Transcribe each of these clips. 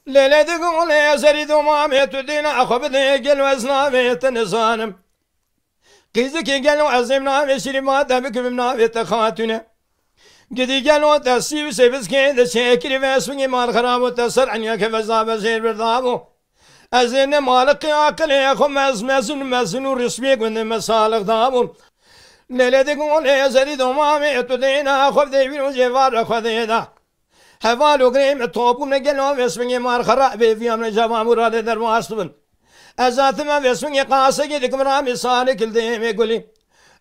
ليلة تقول يا زريد وما ميت ودينا أخو بدي قل وزنا ميت نصانم قيزك قل وعزمنا بشري ما دبك بمنا بيت خاتنا قدي قالوا تسيب سيبس كيد شاكري فاسوني مال خراب وتسر عنيا كفزاب زين بردابو أزين مالك عقل يا خو مزن ورسمي قن مسالك دابو ليلة تقول يا زريد وما ميت ودينا أخو بدي بينو جيفار أخو دينا هفالو قريم الطوبو من قلوا فاسوني مال خراب بيفيا من جوا مراد در واستبن أزات ما فاسوني قاسي لك مرامي صالك الديم يقولي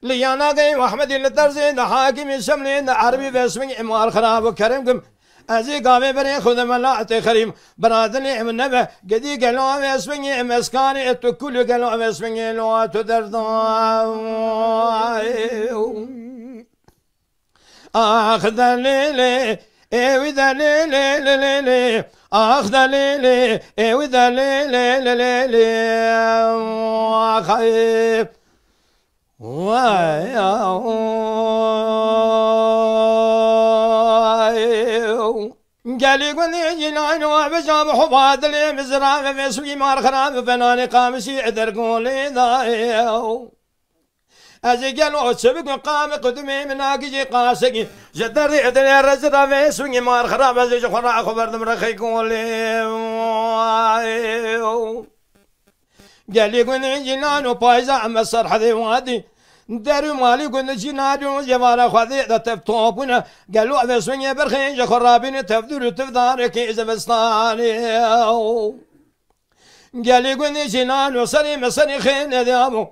ليانا قيم أحمد الدرزين حاكم الشملين عربي باسمي إمار خراب وكرمكم أزي قامي بري خذ ملاعتي خريم برادني من نبه قدي قلوا باسمي مسكاني التكل قلوا باسمي لو تدرضاي أخذ الليلي وذا ليلي ليلي أخذ الليلي وذا ليلي ليلي خايف قالي قولي جنان وبجاب حباد لي مزرعة في سوي مار خراب فناني قامشي عذر قولي ضايو أجي قالوا سبق قام قدمي من أجي قاسقي جدري عذر الرزرة في سوي مار خراب أجي خرا خبر دمرخي قولي قالي قولي جنان وبايزا مسر حذي وادي دارو مالي قلنا جنادو جوارا خذي تفتوبنا قالوا هذا سوني برخين خرابين تفدر تفدار كيز بستاني قالي قلنا جنان وصري مسري خين دابو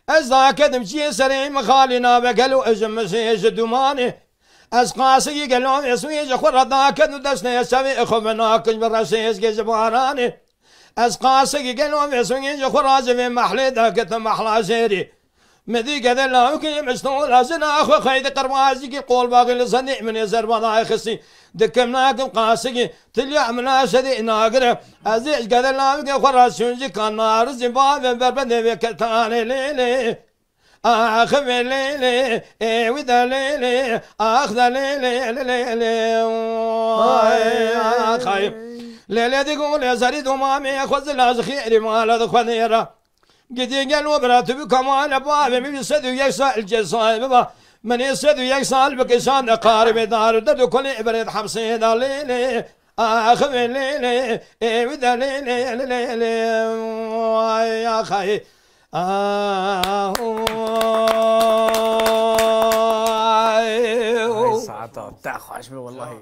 ازاك دمشي سري مخالنا بقالوا اجم سيج دماني از قاسي قالوا يسوي خرا ذاك دسنا يسوي اخمناك برسيس جباراني از قاسي قالوا يسوي خرا زي محل ذاك محلا زيري مدي كذا لا يمكن مشتول هزنا أخو خيد قرمازي قول باقي لصنيع من يزر وضع خسي دكمناكم قاسي تليا منا شدي ناقر أزيج كذا لا يمكن خراسونجي كان نار زباب بربد بكتاني ليلي أخذ ليلي وذا ليلي أخذ ليلي ليلي خايف ليلي تقول يا زريد ومامي أخذ الأزخير مال الخذيرة قدي قالوا براتب كمان أبواب من يسدو يكسر الجزاء بابا من يسدو يكسر بكشان قارب دار دردو كل إبرة حبسين ليلي أخذ ليلي وذا ليلي ليلي يا خي ساعات تاخ عشبي والله.